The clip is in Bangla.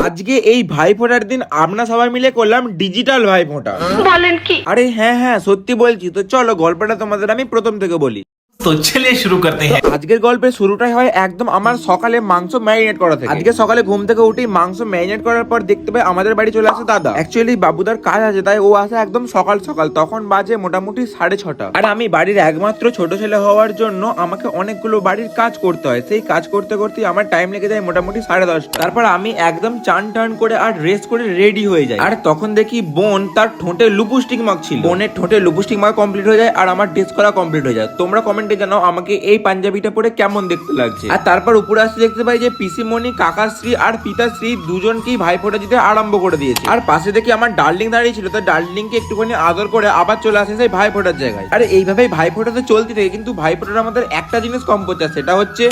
আজকে এই ভাইফোঁটার দিন আমরা সবাই মিলে করলাম ডিজিটাল ভাইফোঁটা। বলেন কি? আরে হ্যাঁ সত্যি বলছি। তো চলো গল্পটা তোমাদের আমি প্রথম থেকে বলি। तो चलिए शुरू करते हैं। আজকের গল্পের শুরুটাই হয় একদম আমার সকালে মাংস ম্যারিনেট করা থেকে। আজকে সকালে ঘুম থেকে উঠেই মাংস ম্যারিনেট করার পর দেখতে পাই আমাদের বাড়ি চলে আসে দাদা। অ্যাকচুয়ালি বাবুদার কাজ আছে তাই ও আসে একদম সকাল সকাল, তখন বাজে মোটামুটি 6:30। আর আমি বাড়ির একমাত্র ছোট ছেলে হওয়ার জন্য আমাকে অনেকগুলো বাড়ির কাজ করতে হয়। সেই কাজ করতে করতে আমার টাইম লেগে যায় মোটামুটি 10:30। তারপর আমি একদম চান টান করে আর ড্রেস করে রেডি হয়ে যাই। আর তখন দেখি বোন তার ঠোঁটে লিপস্টিক মাখছিল। বোনের ঠোঁটে লিপস্টিক মাখা কমপ্লিট হয়ে যায় আর আমার ড্রেস করা কমপ্লিট হয়ে যায়। তোমরা কমেন্টে জানাও আমাকে এই পাঞ্জাবিটা পরে কেমন দেখতে লাগছে। আর তারপর উপরে আসতে দেখতে পাই যে পিসিমণি, কাকাশ্রী আর পিতাশ্রী দুজনকেই ভাইফোঁটা দিতে আরম্ভ করে দিয়েছে। আর পাশে দেখি আমার ডার্লিং দাঁড়িয়ে ছিল, তো ডার্লিং কে একটুখানি আদর করে আবার চলে আসে সেই ভাইফোঁটার জায়গায়। আর এইভাবেই ভাইফোঁটা তো চলতে থাকে, কিন্তু ভাইফোঁটার আমাদের একটা জিনিস কম করছে, সেটা হচ্ছে